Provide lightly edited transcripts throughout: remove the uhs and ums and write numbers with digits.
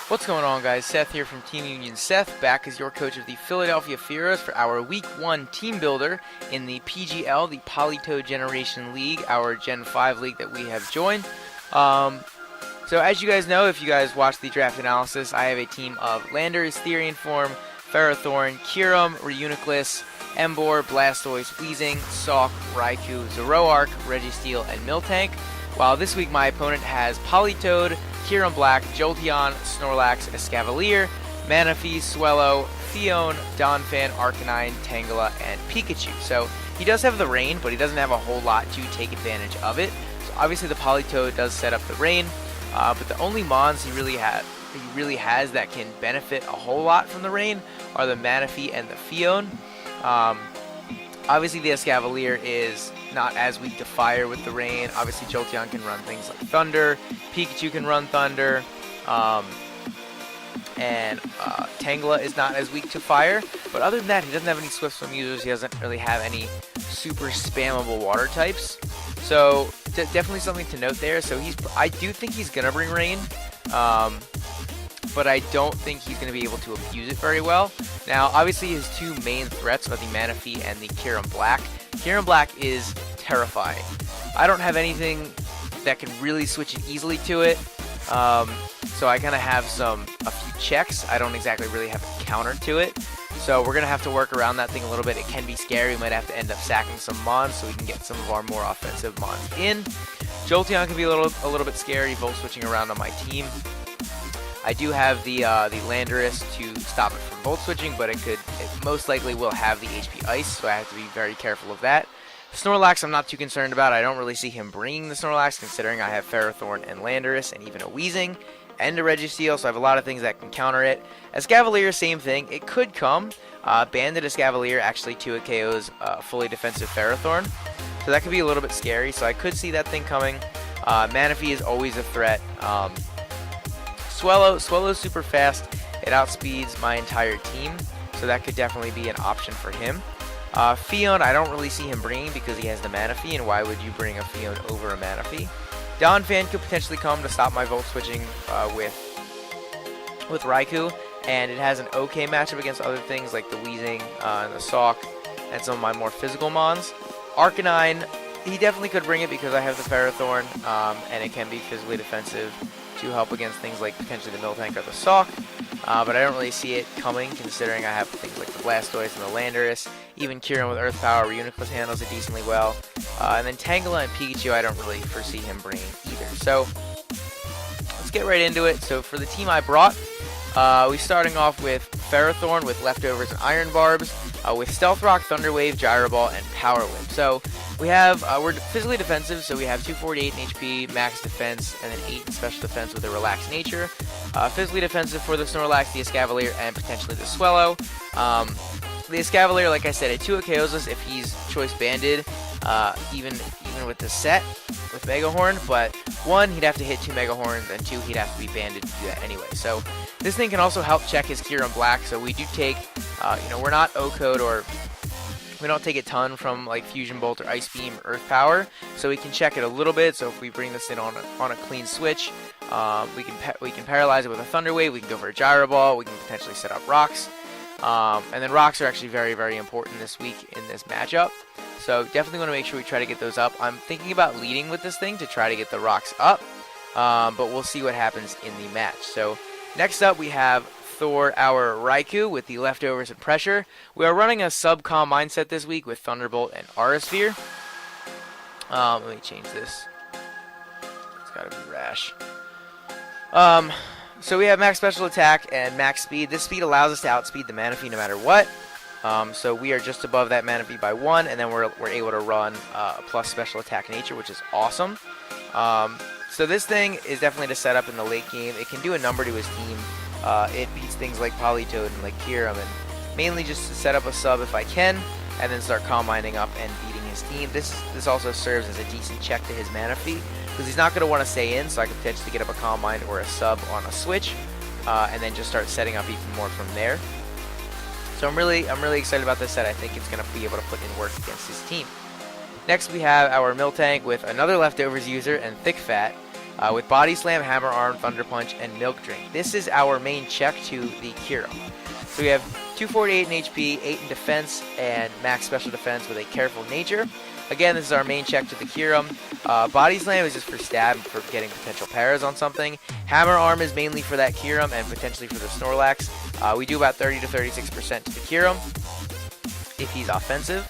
What's going on, guys? Seth here from Team Union Seth, back as your coach of the Philadelphia Fearows for our Week 1 team builder in the PGL, the Politoed Generation League, our Gen 5 league that we have joined. So as you guys know, if you guys watch the draft analysis, I have a team of Landers, Therian Form, Ferrothorn, Kyurem, Reuniclus, Emboar, Blastoise, Weezing, Sawk, Raikou, Zoroark, Registeel, and Miltank. While this week my opponent has Politoed, Kyurem-Black, Jolteon, Snorlax, Escavalier, Manaphy, Swellow, Phione, Donphan, Arcanine, Tangela, and Pikachu. So he does have the rain, but he doesn't have a whole lot to take advantage of it. So obviously the Politoed does set up the rain, but the only mons he really has that can benefit a whole lot from the rain are the Manaphy and the Phione. Obviously the Escavalier is not as weak to fire with the rain. Obviously Jolteon can run things like Thunder, Pikachu can run Thunder, and Tangela is not as weak to fire. But other than that, he doesn't have any Swift Swim users. He doesn't really have any super spammable water types. So definitely something to note there. So I do think he's gonna bring rain, but I don't think he's going to be able to abuse it very well. Now, obviously, his two main threats are the Manaphy and the Kyurem-Black. Kyurem-Black is terrifying. I don't have anything that can really switch it easily to it, so I kind of have a few checks. I don't exactly really have a counter to it, so we're going to have to work around that thing a little bit. It can be scary. We might have to end up sacking some mons so we can get some of our more offensive mons in. Jolteon can be a little bit scary, volt switching around on my team. I do have the Landorus to stop it from volt switching, but it most likely will have the HP Ice, so I have to be very careful of that. Snorlax I'm not too concerned about. I don't really see him bringing the Snorlax, considering I have Ferrothorn and Landorus, and even a Weezing, and a Registeel, so I have a lot of things that can counter it. Escavalier, same thing. It could come. Banded Escavalier actually 2 KOs fully defensive Ferrothorn, so that could be a little bit scary, so I could see that thing coming. Manaphy is always a threat. Swellow's super fast. It outspeeds my entire team, so that could definitely be an option for him. Phione, I don't really see him bringing because he has the Manaphy, and why would you bring a Phione over a Manaphy? Donphan could potentially come to stop my volt switching with Raikou, and it has an okay matchup against other things like the Weezing and the Sawk and some of my more physical mons. Arcanine, he definitely could bring it because I have the Ferrothorn, and it can be physically defensive to help against things like potentially the Miltank or the Sawk, but I don't really see it coming considering I have things like the Blastoise and the Landorus. Even Kyurem with Earth Power, Reuniclus handles it decently well, and then Tangela and Pikachu I don't really foresee him bringing either. So let's get right into it. So for the team I brought, we're starting off with Ferrothorn with Leftovers and Iron Barbs, with Stealth Rock, Thunder Wave, Gyro Ball, and Power Whip. So we have, we're physically defensive, so we have 248 in HP, max defense, and then 8 in special defense with a relaxed nature. Physically defensive for the Snorlax, the Escavalier, and potentially the Swellow. The Escavalier, like I said, it 2 KOs us if he's choice banded, even with the set with Mega Horn, but 1, he'd have to hit 2 Mega Horns, and 2, he'd have to be banded to do that anyway. So this thing can also help check his Kyurem-Black, so we do take, we're not O-Code, or we don't take a ton from like Fusion Bolt or Ice Beam or Earth Power, so we can check it a little bit. So if we bring this in on a clean switch, we can paralyze it with a Thunder Wave, we can go for a Gyro Ball, we can potentially set up rocks. And then rocks are actually very, very important this week in this matchup. So definitely want to make sure we try to get those up. I'm thinking about leading with this thing to try to get the rocks up, but we'll see what happens in the match. So next up we have Thor, our Raikou with the Leftovers and Pressure. We are running a sub-calm mindset this week with Thunderbolt and Aura Sphere. Let me change this. It's gotta be Rash. So we have max special attack and max speed. This speed allows us to outspeed the Manaphy no matter what. So we are just above that Manaphy by 1, and then we're able to run plus special attack nature, which is awesome. So this thing is definitely to set up in the late game. It can do a number to his team. It beats things like Politoed and like Kyurem, and mainly just to set up a sub if I can, and then start Calm Minding up and beating his team. This also serves as a decent check to his Manaphy, because he's not going to want to stay in, so I could potentially get up a Calm Mind or a sub on a switch, and then just start setting up even more from there. So I'm really excited about this set. I think it's going to be able to put in work against his team. Next we have our Miltank with another Leftovers user and Thick Fat. with Body Slam, Hammer Arm, Thunder Punch, and Milk Drink. This is our main check to the Kyurem. So we have 248 in HP, 8 in defense, and max special defense with a careful nature. Again, this is our main check to the Kyurem. Body Slam is just for stab and for getting potential paras on something. Hammer Arm is mainly for that Kyurem and potentially for the Snorlax. We do about 30 to 36% to the Kyurem if he's offensive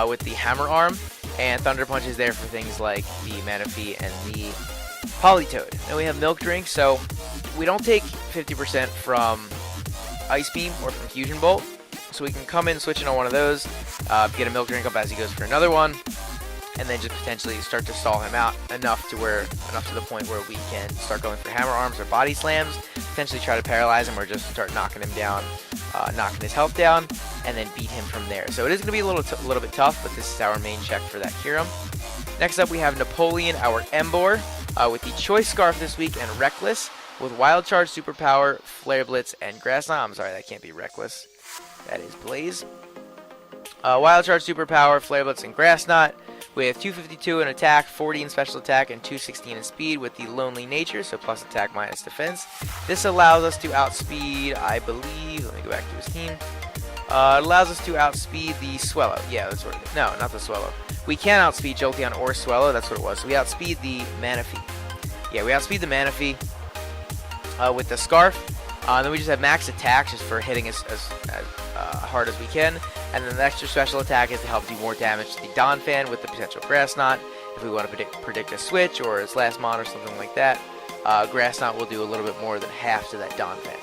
with the Hammer Arm. And Thunder Punch is there for things like the Manaphy and the Politoed. Then we have Milk Drink, so we don't take 50% from Ice Beam or from Fusion Bolt. So we can come in, switch in on one of those, get a Milk Drink up as he goes for another one, and then just potentially start to stall him out enough to the point where we can start going for Hammer Arms or Body Slams, potentially try to paralyze him or just start knocking him down, knocking his health down, and then beat him from there. So it is going to be a little bit tough, but this is our main check for that Kyurem. Next up we have Napoleon, our Emboar, with the Choice Scarf this week and Reckless, with Wild Charge, Superpower, Flare Blitz, and Grass Knot. I'm sorry, that can't be Reckless. That is Blaze. Wild Charge, Superpower, Flare Blitz, and Grass Knot, with 252 in attack, 40 in special attack, and 216 in speed with the Lonely Nature, so plus attack minus defense. This allows us to outspeed, I believe, let me go back to his team. It allows us to outspeed the Swellow. Yeah, that's what it is. No, not the Swellow. We can outspeed Jolteon or Swellow, that's what it was. So we outspeed the Manaphy. Yeah, we outspeed the Manaphy with the Scarf. Then we just have max attack just for hitting as hard as we can. And then the extra special attack is to help do more damage to the Donphan with the potential Grass Knot. If we want to predict a switch or its last mon or something like that, Grass Knot will do a little bit more than half to that Donphan.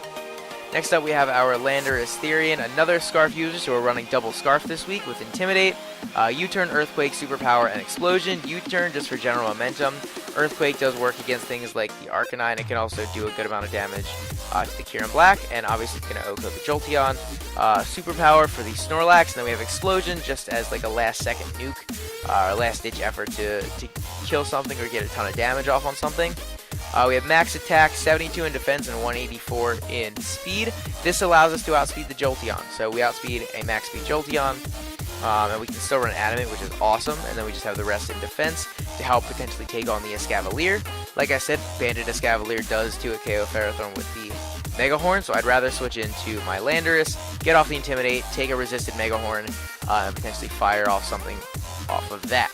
Next up we have our Landorus Therian, another Scarf user, so we're running double Scarf this week with Intimidate, U-Turn, Earthquake, Superpower, and Explosion. U-Turn just for general momentum. Earthquake does work against things like the Arcanine. It can also do a good amount of damage to the Kyurem-Black, and obviously it's going to OHKO the Jolteon. Superpower for the Snorlax, and then we have Explosion just as like a last-second nuke, or last-ditch effort to kill something or get a ton of damage off on something. We have max attack, 72 in defense, and 184 in speed. This allows us to outspeed the Jolteon. So we outspeed a max speed Jolteon, and we can still run Adamant, which is awesome. And then we just have the rest in defense to help potentially take on the Escavalier. Like I said, Banded Escavalier does 2 KO Ferrothorn with the Mega Horn, so I'd rather switch into my Landorus, get off the Intimidate, take a resisted Mega Horn, and potentially fire off something off of that.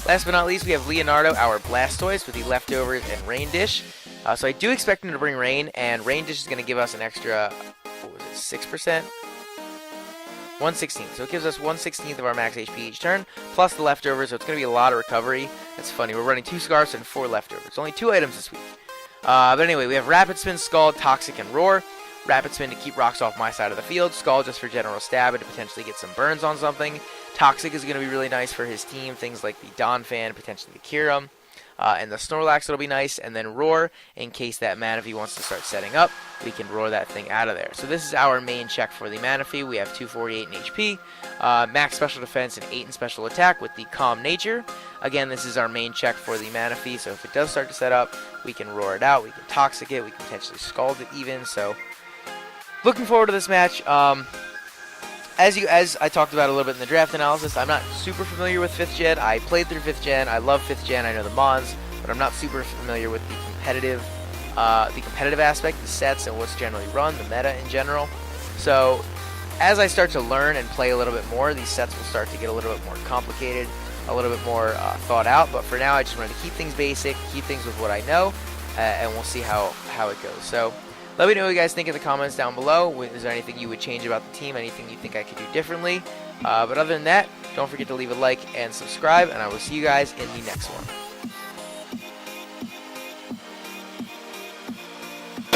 Last but not least, we have Leonardo, our Blastoise, with the Leftovers and Rain Dish. So I do expect him to bring Rain, and Rain Dish is going to give us an extra, what was it, 6%? 1/16. So it gives us 1/16 of our max HP each turn, plus the Leftovers, so it's going to be a lot of recovery. That's funny, we're running 2 Scarfs and 4 Leftovers. Only 2 items this week. But anyway, we have Rapid Spin, Scald, Toxic, and Roar. Rapid Spin to keep rocks off my side of the field. Scald just for general stab and to potentially get some burns on something. Toxic is going to be really nice for his team. Things like the Donphan, potentially the Kyurem. And the Snorlax will be nice. And then Roar, in case that Manaphy wants to start setting up, we can roar that thing out of there. So this is our main check for the Manaphy. We have 248 in HP, max special defense, and 8 in special attack with the Calm Nature. Again, this is our main check for the Manaphy. So if it does start to set up, we can roar it out. We can Toxic it. We can potentially Scald it even. So looking forward to this match. As I talked about a little bit in the draft analysis, I'm not super familiar with 5th Gen. I played through 5th Gen. I love 5th Gen. I know the Mons, but I'm not super familiar with the competitive aspect, the sets, and what's generally run, the meta in general. So as I start to learn and play a little bit more, these sets will start to get a little bit more complicated, a little bit more thought out. But for now, I just wanted to keep things basic, keep things with what I know, and we'll see how it goes. So let me know what you guys think in the comments down below. Is there anything you would change about the team? Anything you think I could do differently? But other than that, don't forget to leave a like and subscribe, and I will see you guys in the next one.